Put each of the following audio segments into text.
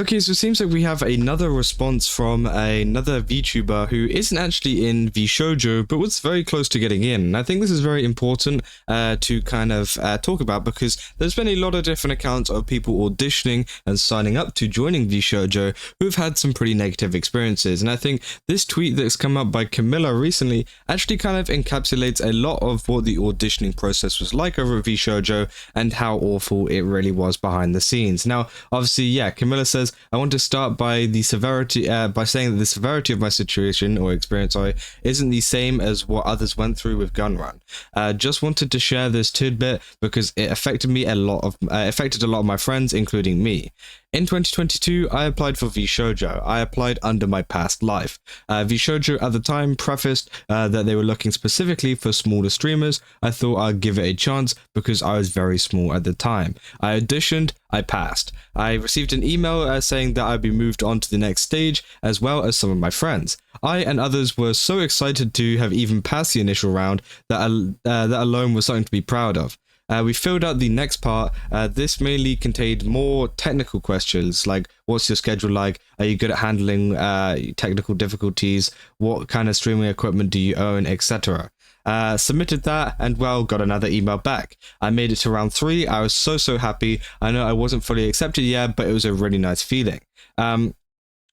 Okay, so it seems like we have another response from another VTuber who isn't actually in VShojo, but was very close to getting in. And I think this is very important to kind of talk about, because there's been a lot of different accounts of people auditioning and signing up to joining VShojo who've had some pretty negative experiences. And I think this tweet that's come up by Camila recently actually kind of encapsulates a lot of what the auditioning process was like over at VShojo and how awful it really was behind the scenes. Now, obviously, yeah, Camila says, I want to start by the severity, by saying that the severity of my situation or experience, isn't the same as what others went through with Gunrun. Just wanted to share this tidbit because it affected a lot of my friends, including me. In 2022, I applied for VShojo. I applied under my past life. VShojo at the time prefaced that they were looking specifically for smaller streamers. I thought I'd give it a chance because I was very small at the time. I auditioned, I passed. I received an email saying that I'd be moved on to the next stage, as well as some of my friends. I and others were so excited to have even passed the initial round that alone was something to be proud of. We filled out the next part. This mainly contained more technical questions like, what's your schedule like? Are you good at handling technical difficulties? What kind of streaming equipment do you own, etc. Submitted that and, well, got another email back. I made it to round 3. I was so happy. I know I wasn't fully accepted yet, but it was a really nice feeling.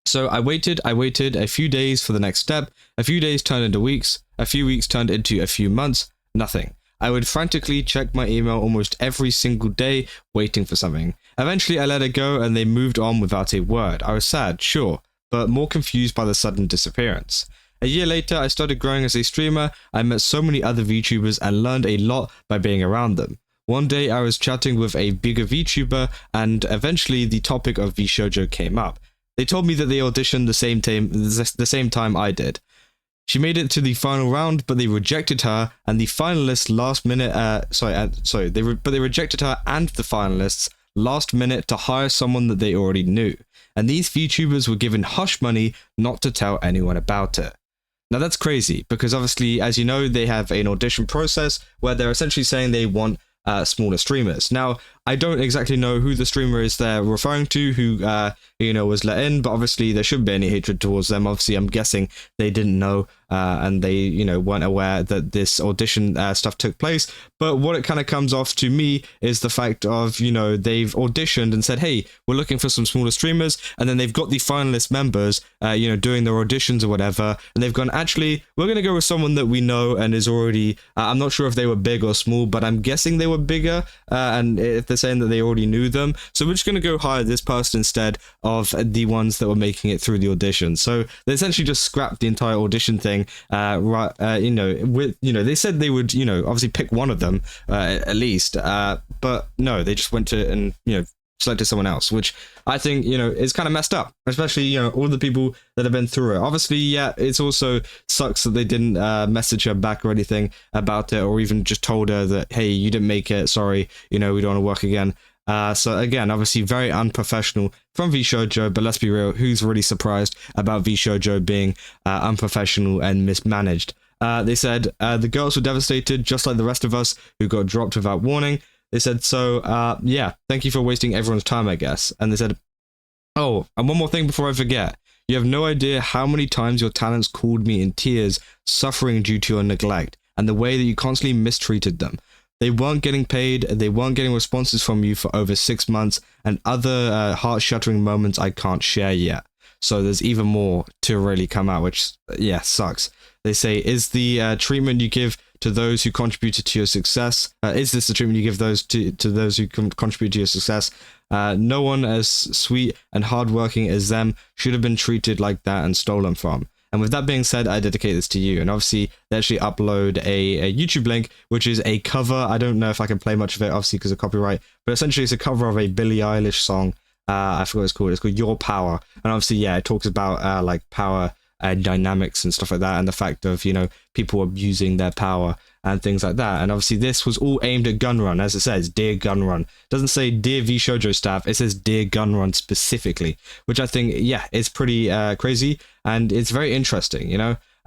So I waited a few days for the next step. A few days turned into weeks. A few weeks turned into a few months. Nothing. I would frantically check my email almost every single day, waiting for something. Eventually I let it go and they moved on without a word. I was sad, sure, but more confused by the sudden disappearance. A year later, I started growing as a streamer. I met so many other VTubers and learned a lot by being around them. One day I was chatting with a bigger VTuber and eventually the topic of VShojo came up. They told me that they auditioned the same time I did. She made it to the final round, but they rejected her, and the finalists last minute. They rejected her and the finalists last minute to hire someone that they already knew. And these VTubers were given hush money not to tell anyone about it. Now that's crazy because obviously, as you know, they have an audition process where they're essentially saying they want smaller streamers. Now, I don't exactly know who the streamer is they're referring to, who was let in, but obviously there shouldn't be any hatred towards them. Obviously, I'm guessing they didn't know and they weren't aware that this audition stuff took place. But what it kind of comes off to me is the fact of they've auditioned and said, hey, we're looking for some smaller streamers, and then they've got the finalist members doing their auditions or whatever, and they've gone, actually, we're going to go with someone that we know and is already I'm not sure if they were big or small, but I'm guessing they were bigger, and if they're saying that they already knew them, so we're just going to go hire this person instead of the ones that were making it through the audition. So they essentially just scrapped the entire audition thing. They said they would obviously pick one of them at least, but no, they just went to and selected someone else, which I think is kind of messed up, especially all the people that have been through it. Obviously, yeah, it's also sucks that they didn't message her back or anything about it, or even just told her that, hey, you didn't make it, sorry, we don't want to work again. So again, obviously very unprofessional from VShojo, but let's be real, who's really surprised about VShojo being unprofessional and mismanaged? They said the girls were devastated, just like the rest of us who got dropped without warning. They said, so, yeah, thank you for wasting everyone's time, I guess. And they said, oh, and one more thing before I forget. You have no idea how many times your talents called me in tears, suffering due to your neglect, and the way that you constantly mistreated them. They weren't getting paid, they weren't getting responses from you for over 6 months, and other heart-shattering moments I can't share yet. So there's even more to really come out, which, yeah, sucks. They say, is the treatment you give to those who contributed to your success? Is this the treatment you give those to those who contribute to your success? No one as sweet and hardworking as them should have been treated like that and stolen from. And with that being said, I dedicate this to you. And obviously, they actually upload a YouTube link, which is a cover. I don't know if I can play much of it, obviously, because of copyright. But essentially, it's a cover of a Billie Eilish song. I forgot what it's called. It's called Your Power. And obviously, yeah, it talks about like power dynamics and stuff like that, and the fact of people abusing their power and things like that. And obviously this was all aimed at Gunrun, as it says, Dear Gunrun. It doesn't say Dear VShojo staff, it says Dear Gunrun specifically, which I think, yeah, is pretty crazy, and it's very interesting.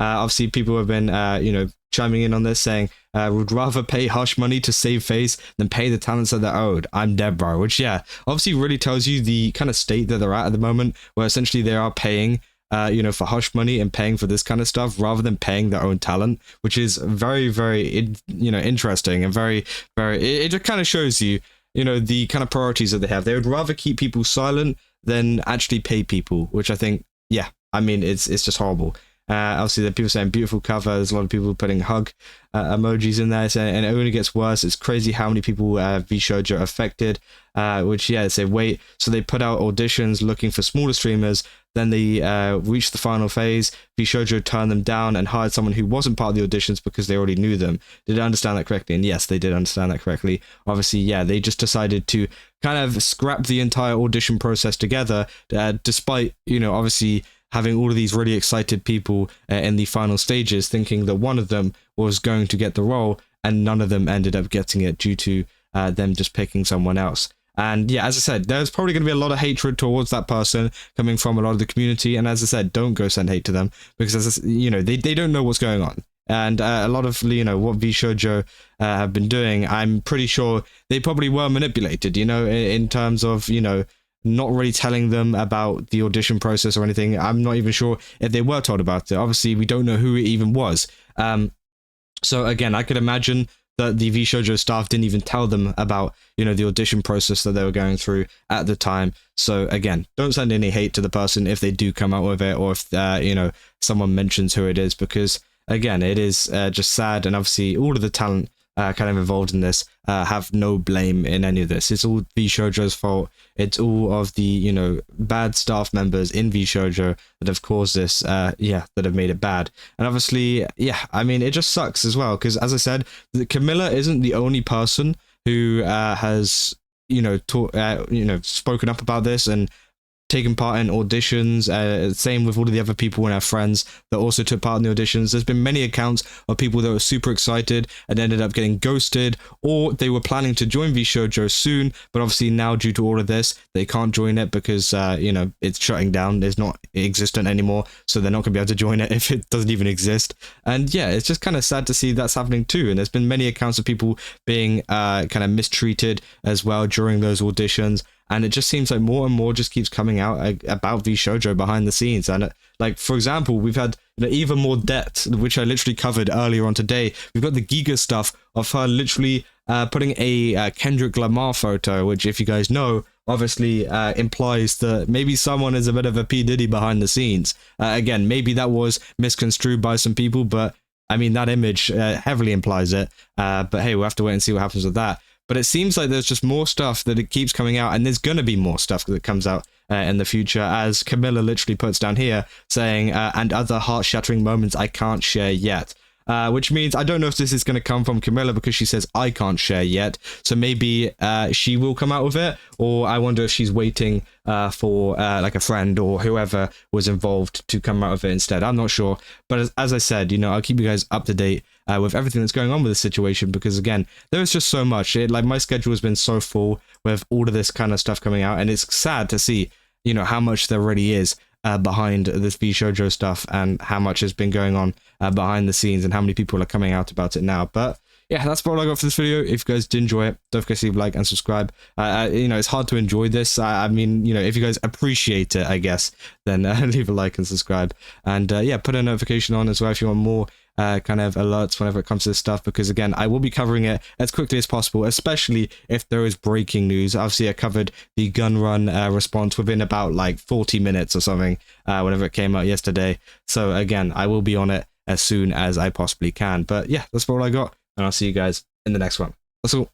Obviously, people have been, chiming in on this, saying, would rather pay hush money to save face than pay the talents that they're owed. I'm dead, bro. Which, yeah, obviously really tells you the kind of state that they're at the moment, where essentially they are paying, for hush money and paying for this kind of stuff rather than paying their own talent, which is very, very, interesting and very, very, it just kind of shows you, the kind of priorities that they have. They would rather keep people silent than actually pay people, which I think, yeah, I mean, it's just horrible. Obviously, there are people saying beautiful cover. There's a lot of people putting hug emojis in there, and it only gets worse. It's crazy how many people VShojo affected. Which, yeah, they say wait. So they put out auditions looking for smaller streamers. Then they reached the final phase. VShojo turned them down and hired someone who wasn't part of the auditions because they already knew them. Did I understand that correctly? And yes, they did understand that correctly. Obviously, yeah, they just decided to kind of scrap the entire audition process together, despite, obviously having all of these really excited people in the final stages, thinking that one of them was going to get the role, and none of them ended up getting it due to them just picking someone else. And yeah, as I said, there's probably going to be a lot of hatred towards that person coming from a lot of the community. And as I said, don't go send hate to them, because they don't know what's going on. And a lot of, what VShojo have been doing, I'm pretty sure they probably were manipulated, in terms of, not really telling them about the audition process or anything. I'm not even sure if they were told about it. Obviously, we don't know who it even was. So again, I could imagine that the VShojo staff didn't even tell them about, the audition process that they were going through at the time. So again, don't send any hate to the person if they do come out with it, or if, someone mentions who it is, because again, it is just sad. And obviously all of the talent kind of involved in this have no blame in any of this. It's all VShojo's fault. It's all of the, bad staff members in VShojo that have caused this, that have made it bad. And obviously, yeah, I mean, it just sucks as well, because as I said, Camila isn't the only person who has, spoken up about this and taken part in auditions. Same with all of the other people and our friends that also took part in the auditions. There's been many accounts of people that were super excited and ended up getting ghosted, or they were planning to join VShojo soon, but obviously now due to all of this, they can't join it because, it's shutting down. It's not existent anymore, so they're not going to be able to join it if it doesn't even exist. And yeah, it's just kind of sad to see that's happening too. And there's been many accounts of people being kind of mistreated as well during those auditions. And it just seems like more and more just keeps coming out about VShojo behind the scenes. And like, for example, we've had even more debt, which I literally covered earlier on today. We've got the Giga stuff of her literally putting a Kendrick Lamar photo, which, if you guys know, obviously implies that maybe someone is a bit of a P. Diddy behind the scenes. Again, maybe that was misconstrued by some people, but I mean, that image heavily implies it. But hey, we'll have to wait and see what happens with that. But it seems like there's just more stuff that it keeps coming out, and there's going to be more stuff that comes out in the future, as Camila literally puts down here, saying, and other heart-shattering moments I can't share yet. Which means I don't know if this is going to come from Camila, because she says I can't share yet. So maybe she will come out with it, or I wonder if she's waiting for like a friend or whoever was involved to come out with it instead. I'm not sure. But as I said, I'll keep you guys up to date with everything that's going on with this situation, because again, there is just so much. Like, my schedule has been so full with all of this kind of stuff coming out, and it's sad to see, how much there really is behind this VShojo stuff, and how much has been going on behind the scenes, and how many people are coming out about it now. But yeah, that's all I got for this video. If you guys did enjoy it, don't forget to leave a like and subscribe. It's hard to enjoy this. I mean, if you guys appreciate it, I guess, then leave a like and subscribe. And yeah, put a notification on as well if you want more kind of alerts whenever it comes to this stuff, because again, I will be covering it as quickly as possible, especially if there is breaking news. Obviously, I covered the gun run response within about like 40 minutes or something, whenever it came out yesterday. So again, I will be on it as soon as I possibly can. But yeah, that's all I got, and I'll see you guys in the next one. That's all.